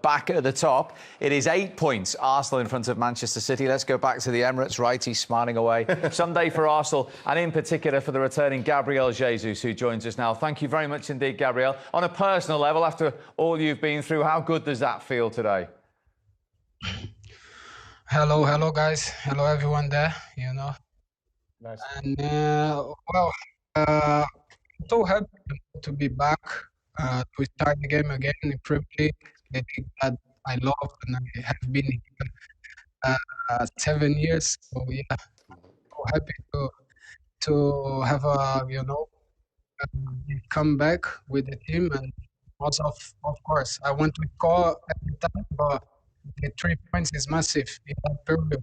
Back at the top, it is 8 points. Arsenal in front of Manchester City. Let's go back to the Emirates. Right, he's smiling away. Someday for Arsenal, and in particular for the returning Gabriel Jesus, who joins us now. Thank you very much indeed, Gabriel. On a personal level, after all you've been through, how good does that feel today? Hello, guys. Hello, everyone there. Nice. And so happy to be back to start the game again in Premier League, the league that I love and I have been here 7 years. So yeah, so happy to have come back with the team, and also of course I want to score every time, but the 3 points is massive in that period.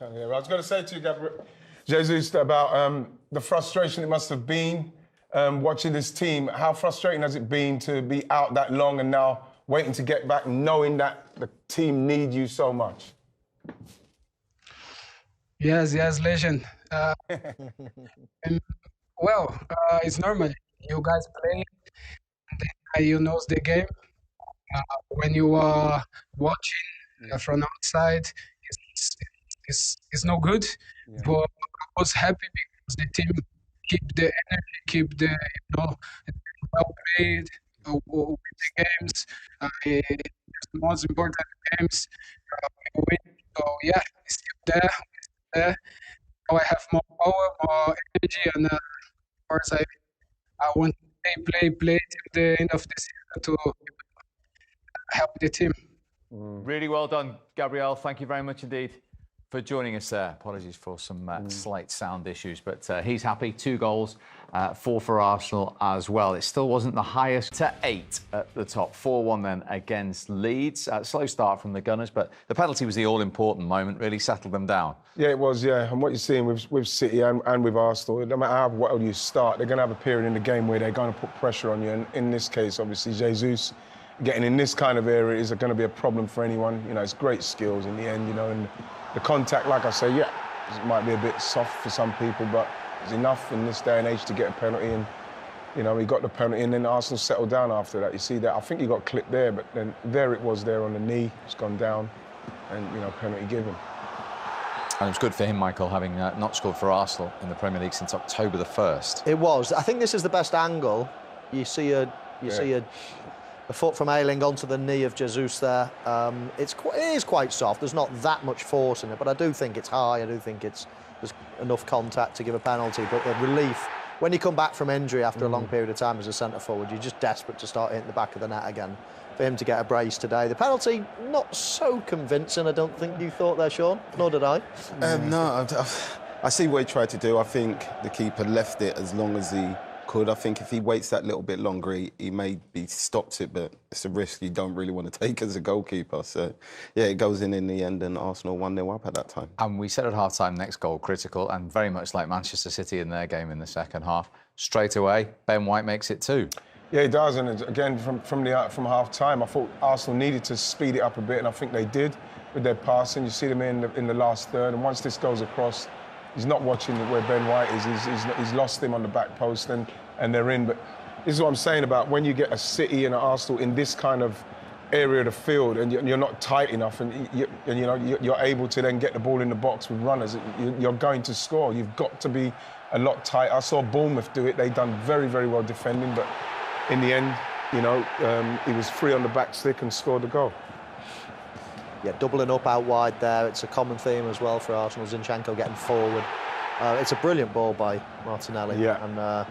I was going to say to you, Gabriel Jesus, about the frustration it must have been watching this team. How frustrating has it been to be out that long and now waiting to get back, knowing that the team need you so much? Yes, legend. It's normal. You guys play, and then you know the game. When you are watching from outside, it's no good. Yeah. But I was happy because the team keep the energy, keep the well played with the games. It's the most important games. We win. So yeah, it's still there. Now I have more power, more energy, and of course I want to play till the end of the season to help the team. Really well done, Gabriel. Thank you very much indeed for joining us there. Apologies for some slight sound issues, but he's happy. 2 goals, 4 for Arsenal as well. It still wasn't the highest to 8 at the top. 4-1 then against Leeds. Slow start from the Gunners, but the penalty was the all-important moment, really settled them down. Yeah, it was, yeah. And what you're seeing with City and with Arsenal, no matter how well you start, they're going to have a period in the game where they're going to put pressure on you. And in this case, obviously, Jesus getting in this kind of area is going to be a problem for anyone. You know, it's great skills in the end, you know, and the contact, like I say, yeah, it might be a bit soft for some people, but it's enough in this day and age to get a penalty. And, you know, he got the penalty and then Arsenal settled down after that. You see that? I think he got clipped there, but then there it was there on the knee. It's gone down and, you know, penalty given. And it was good for him, Michael, having not scored for Arsenal in the Premier League since October the 1st. It was. I think this is the best angle. You see a foot from Ayling onto the knee of Jesus there. It is quite soft. There's not that much force in it, but I do think it's high. I do think there's enough contact to give a penalty. But the relief, when you come back from injury after a long period of time as a centre forward, you're just desperate to start hitting the back of the net again. For him to get a brace today. The penalty, not so convincing, I don't think you thought there, Sean. Nor did I. No, I see what he tried to do. I think the keeper left it as long as he could. I think if he waits that little bit longer, he maybe stops it, but it's a risk you don't really want to take as a goalkeeper. So, yeah, it goes in the end, and Arsenal 1-0 up at that time. And we said at half-time, next goal critical, and very much like Manchester City in their game in the second half. Straight away, Ben White makes it 2. Yeah, he does, and again, from half-time, I thought Arsenal needed to speed it up a bit, and I think they did with their passing. You see them in the last third, and once this goes across, he's not watching where Ben White is. He's lost him on the back post, and they're in. But this is what I'm saying about when you get a City and an Arsenal in this kind of area of the field, and you're not tight enough, and you're able to then get the ball in the box with runners. You're going to score. You've got to be a lot tighter. I saw Bournemouth do it. They've done very, very well defending, but in the end, he was free on the back stick and scored the goal. Yeah, doubling up out wide there. It's a common theme as well for Arsenal. Zinchenko getting forward. It's a brilliant ball by Martinelli. Yeah. And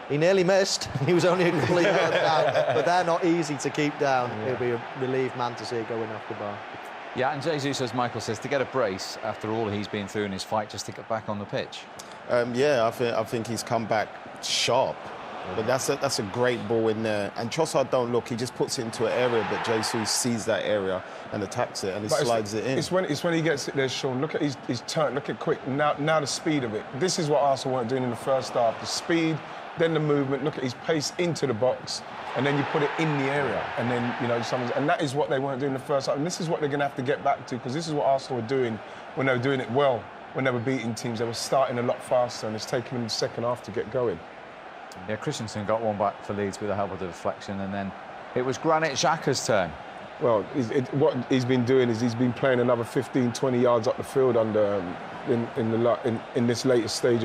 he nearly missed. He was only a couple of yards down. But they're not easy to keep down. Yeah. He'll be a relieved man to see it going off the bar. Yeah, and Jesus, as Michael says, to get a brace after all he's been through in his fight just to get back on the pitch. Yeah, I think he's come back sharp. But that's a great ball in there. And Trossard don't look, he just puts it into an area, but Jesus sees that area and attacks it and he slides it in. It's when he gets it there, Sean. Look at his turn, look at quick. Now the speed of it. This is what Arsenal weren't doing in the first half. The speed, then the movement, look at his pace into the box, and then you put it in the area. And then, and that is what they weren't doing in the first half. And this is what they're going to have to get back to, because this is what Arsenal were doing when they were doing it well, when they were beating teams. They were starting a lot faster, and it's taken them the second half to get going. Yeah, Christensen got one back for Leeds with the help of the deflection, and then It was Granit Xhaka's turn. Well, what he's been doing is he's been playing another 15, 20 yards up the field in this latest stage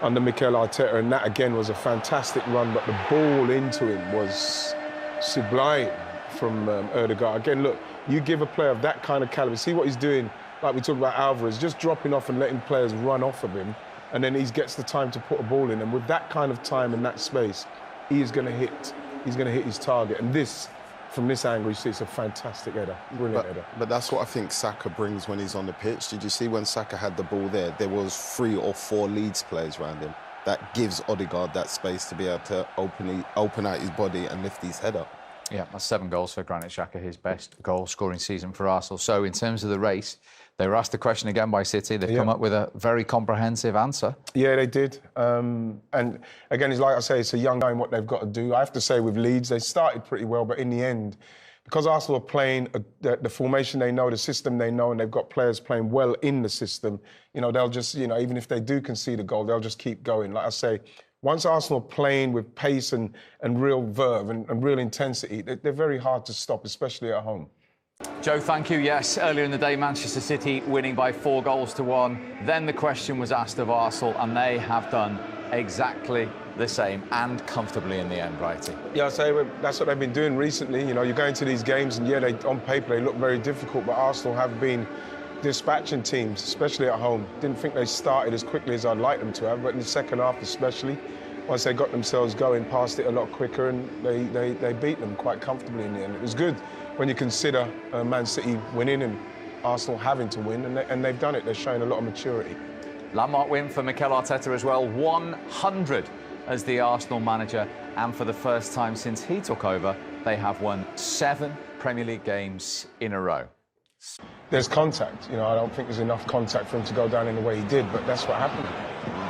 under Mikel Arteta, and that again was a fantastic run, but the ball into him was sublime from Ødegaard. Again, look, you give a player of that kind of caliber, see what he's doing, like we talked about Alvarez, just dropping off and letting players run off of him, and then he gets the time to put a ball in, and with that kind of time and that space, he's going to hit his target, and this, from this angle, you see it's a fantastic header, brilliant header. But that's what I think Saka brings when he's on the pitch. Did you see when Saka had the ball there? There was 3 or 4 Leeds players around him. That gives Ødegaard that space to be able to open out his body and lift his head up. Yeah, that's 7 goals for Granit Xhaka, his best goal-scoring season for Arsenal. So, in terms of the race, they were asked the question again by City. They've come up with a very comprehensive answer. Yeah, they did. And again, it's like I say, it's a young guy in what they've got to do. I have to say with Leeds, they started pretty well, but in the end, because Arsenal are playing the formation they know, the system they know, and they've got players playing well in the system, they'll just, even if they do concede a goal, they'll just keep going. Like I say, once Arsenal are playing with pace and real verve and real intensity, they're very hard to stop, especially at home. Joe, thank you. Yes, earlier in the day, Manchester City winning by 4 goals to 1. Then the question was asked of Arsenal, and they have done exactly the same and comfortably in the end, Brighty. Yeah, I say that's what they've been doing recently. You go into these games, and yeah, on paper they look very difficult, but Arsenal have been dispatching teams, especially at home. Didn't think they started as quickly as I'd like them to have, but in the second half especially, once they got themselves going, passed it a lot quicker, and they beat them quite comfortably in the end. It was good when you consider Man City winning and Arsenal having to win, and they've done it. They're showing a lot of maturity. Landmark win for Mikel Arteta as well, 100 as the Arsenal manager, and for the first time since he took over, they have won 7 Premier League games in a row. There's contact. I don't think there's enough contact for him to go down in the way he did, but that's what happened.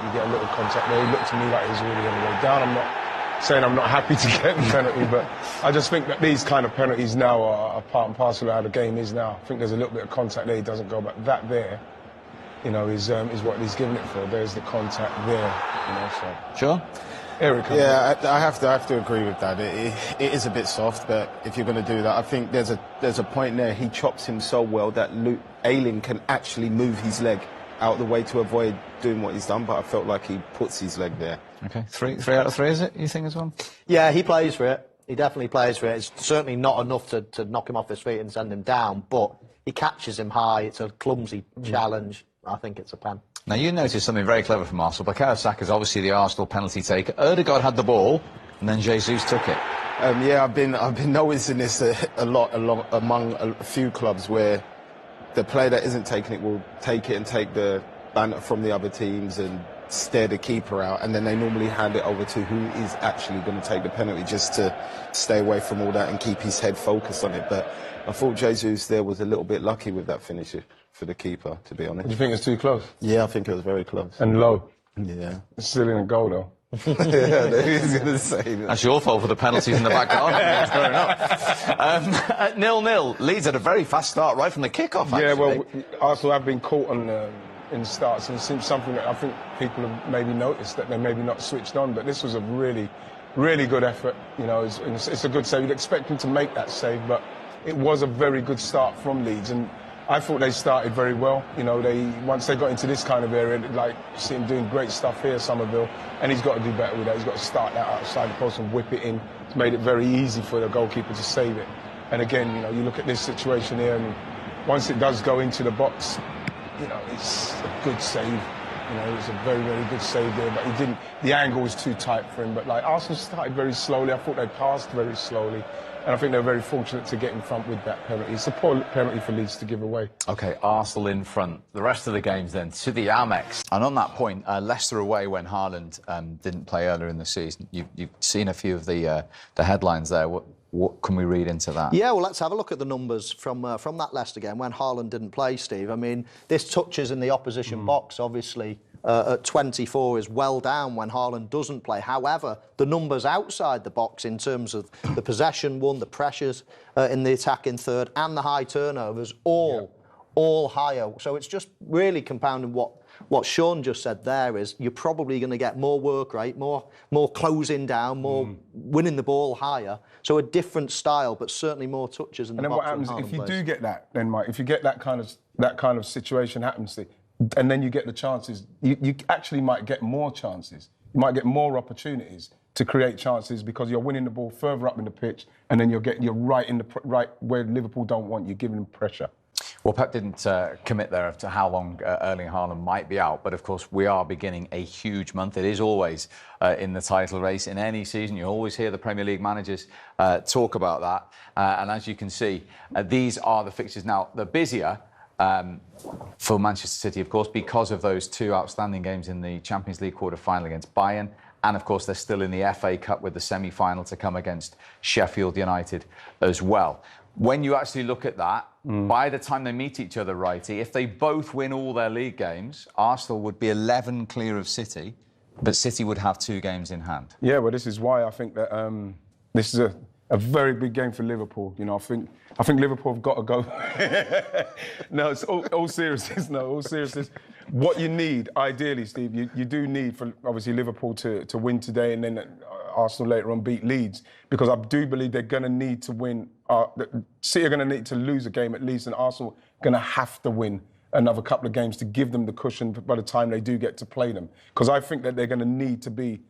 You get a little contact there. He looked to me like he was really on the way down. I'm not saying I'm not happy to get the penalty, but I just think that these kind of penalties now are part and parcel of how the game is now. I think there's a little bit of contact there. He doesn't go, but that there, is what he's giving it for. There's the contact there, so. Sure. Eric. Yeah, I have to agree with that. It is a bit soft, but if you're going to do that, I think there's a point there. He chops him so well that Ayling can actually move his leg out of the way to avoid doing what he's done, but I felt like he puts his leg there. Okay, 3 out of 3, is it, you think, as well? Yeah, he plays for it. He definitely plays for it. It's certainly not enough to knock him off his feet and send him down, but he catches him high. It's a clumsy challenge. I think it's a pen. Now, you noticed something very clever from Arsenal. Bukayo Saka is obviously the Arsenal penalty taker. Ødegaard had the ball, and then Jesus took it. Yeah, I've been noticing this a lot among a few clubs where the player that isn't taking it will take it and take the banter from the other teams and stare the keeper out, and then they normally hand it over to who is actually going to take the penalty, just to stay away from all that and keep his head focused on it. But I thought Jesus there was a little bit lucky with that finish for the keeper, to be honest. Do you think it's too close? Yeah, I think it was very close. And low. Yeah. It's still in a goal, though. Yeah, he's going to say that. That's your fault for the penalties in the back garden. Fair enough. At 0-0, Leeds had a very fast start right from the kickoff, actually. Yeah, well, Arsenal have been caught on in starts, and it seems something that I think people have maybe noticed, that they're maybe not switched on, but this was a really, really good effort. It's a good save. You'd expect them to make that save, but it was a very good start from Leeds, and I thought they started very well. Once they got into this kind of area, like, see him doing great stuff here, Somerville, and he's got to do better with that. He's got to start that outside the post and whip it in. It's made it very easy for the goalkeeper to save it. And again, you look at this situation here, and once it does go into the box, it's a good save. It's a very, very good save there, but he didn't. The angle was too tight for him. But Arsenal started very slowly. I thought they passed very slowly. And I think they're very fortunate to get in front with that penalty. It's a poor penalty for Leeds to give away. OK, Arsenal in front. The rest of the games then to the Amex. And on that point, Leicester away when Haaland didn't play earlier in the season. You've seen a few of the headlines there. What can we read into that? Yeah, well, let's have a look at the numbers from that Leicester game when Haaland didn't play, Steve. I mean, this touches in the opposition box, obviously, at 24 is well down when Haaland doesn't play. However, the numbers outside the box in terms of the possession won, the pressures in the attacking third and the high turnovers, all higher. So it's just really compounding what what Sean just said there is you're probably going to get more work rate, more closing down, more winning the ball higher. So a different style, but certainly more touches in the box. And then what happens if you do get that? Then, Mike, if you get that kind of situation happens, and then you get the chances, you actually might get more chances. You might get more opportunities to create chances because you're winning the ball further up in the pitch, and then you're right where Liverpool don't want you, giving them pressure. Well, Pep didn't commit there to how long Erling Haaland might be out, but of course we are beginning a huge month. It is always in the title race in any season. You always hear the Premier League managers talk about that, and as you can see, these are the fixtures now. They're busier for Manchester City, of course, because of those two outstanding games in the Champions League quarter-final against Bayern. And, of course, they're still in the FA Cup with the semi-final to come against Sheffield United as well. When you actually look at that, by the time they meet each other, Righty, if they both win all their league games, Arsenal would be 11 clear of City, but City would have 2 games in hand. Yeah, well, this is why I think that this is a very big game for Liverpool. You know, I think Liverpool have got to go. No, it's all seriousness. No, all seriousness. What you need, ideally, Steve, you do need for obviously Liverpool to win today, and then Arsenal later on beat Leeds, because I do believe they're going to need to win. City are going to need to lose a game at least, and Arsenal are going to have to win another couple of games to give them the cushion by the time they do get to play them. Because I think that they're going to need to be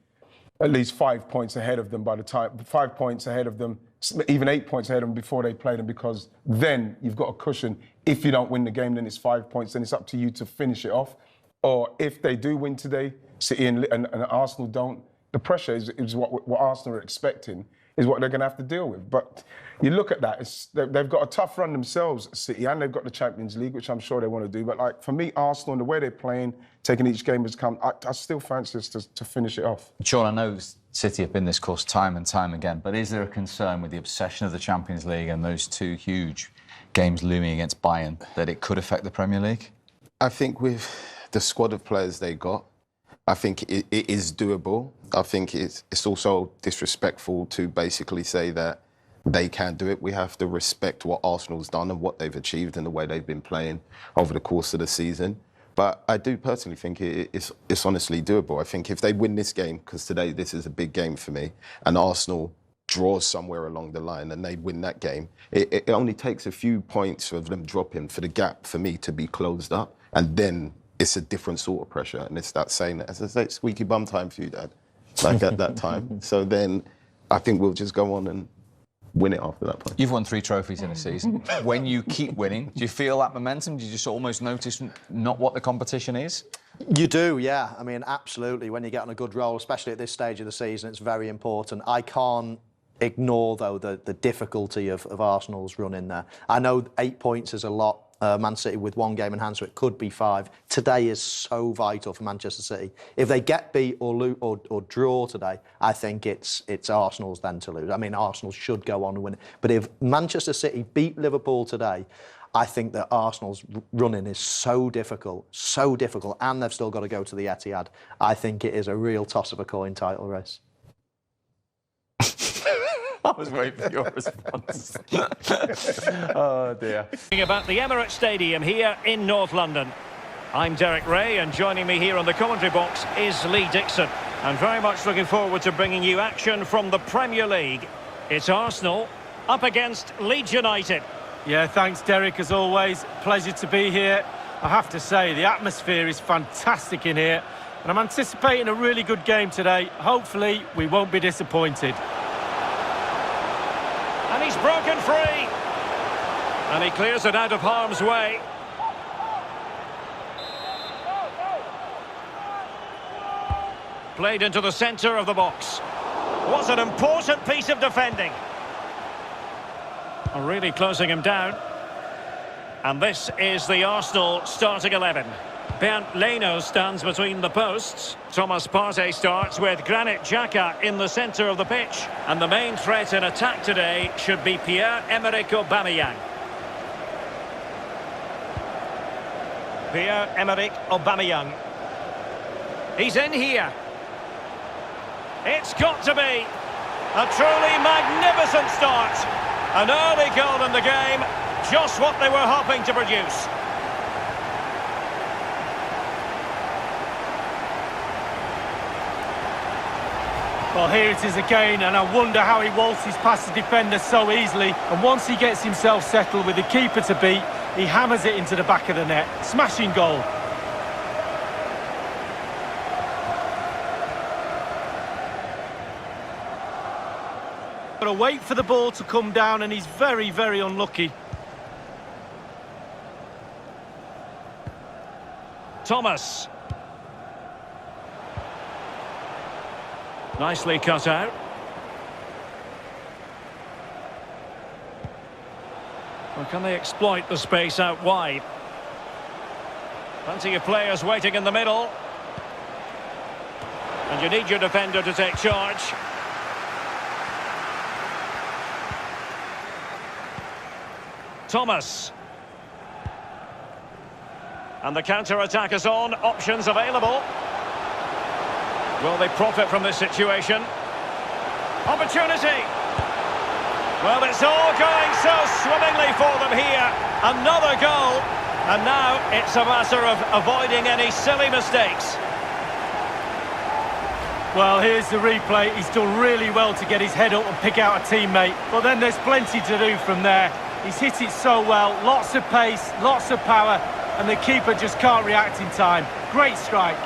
at least 5 points ahead of them by the time, 5 points ahead of them, even 8 points ahead of them before they play them, because then you've got a cushion. If you don't win the game, then it's 5 points, then it's up to you to finish it off. Or if they do win today, City and Arsenal don't, the pressure is what Arsenal are expecting, is what they're going to have to deal with. But you look at that, they've got a tough run themselves, City, and they've got the Champions League, which I'm sure they want to do. But like for me, Arsenal and the way they're playing, taking each game as come, I still fancy us to finish it off. Sean, I know City have been this course time and time again, but is there a concern with the obsession of the Champions League and those 2 huge games looming against Bayern that it could affect the Premier League? I think with the squad of players they got, I think it is doable. I think it's also disrespectful to basically say that they can't do it. We have to respect what Arsenal's done and what they've achieved and the way they've been playing over the course of the season. But I do personally think it's honestly doable. I think if they win this game, because today this is a big game for me, and Arsenal draws somewhere along the line and they win that game, it only takes a few points of them dropping for the gap for me to be closed up. And then it's a different sort of pressure. And it's that saying that, as I say, squeaky bum time for you, Dad, like at that time. So then I think we'll just go on and win it after that point. You've won 3 trophies in a season. When you keep winning, do you feel that momentum? Do you just almost notice not what the competition is? You do, yeah. I mean, absolutely. When you get on a good roll, especially at this stage of the season, it's very important. I can't ignore, though, the difficulty of Arsenal's run in there. I know 8 points is a lot. Man City with 1 game in hand, so it could be 5. Today is so vital for Manchester City. If they get beat or draw today, I think it's Arsenal's then to lose. I mean, Arsenal should go on and win it. But if Manchester City beat Liverpool today, I think that Arsenal's running is so difficult, and they've still got to go to the Etihad. I think it is a real toss of a coin title race. I was waiting for your response. Oh, dear. About the Emirates Stadium here in North London. I'm Derek Ray, and joining me here on the commentary box is Lee Dixon. And very much looking forward to bringing you action from the Premier League. It's Arsenal up against Leeds United. Yeah, thanks, Derek, as always. Pleasure to be here. I have to say, the atmosphere is fantastic in here, and I'm anticipating a really good game today. Hopefully, we won't be disappointed. And he's broken free. And he clears it out of harm's way. Played into the centre of the box. What an important piece of defending. Really closing him down. And this is the Arsenal starting 11. Bernd Leno stands between the posts. Thomas Partey starts with Granit Xhaka in the centre of the pitch. And the main threat in attack today should be Pierre-Emerick Aubameyang. Pierre-Emerick Aubameyang. He's in here. It's got to be a truly magnificent start. An early goal in the game, just what they were hoping to produce. Well, here it is again, and I wonder how he waltzes past the defender so easily. And once he gets himself settled with the keeper to beat, he hammers it into the back of the net. Smashing goal. Got to wait for the ball to come down, and he's very, very unlucky. Thomas. Nicely cut out. Well, can they exploit the space out wide? Plenty of players waiting in the middle. And you need your defender to take charge. Thomas. And the counter-attack is on. Options available. Will they profit from this situation? Opportunity! Well, it's all going so swimmingly for them here. Another goal. And now it's a matter of avoiding any silly mistakes. Well, here's the replay. He's done really well to get his head up and pick out a teammate. But then there's plenty to do from there. He's hit it so well. Lots of pace, lots of power. And the keeper just can't react in time. Great strike.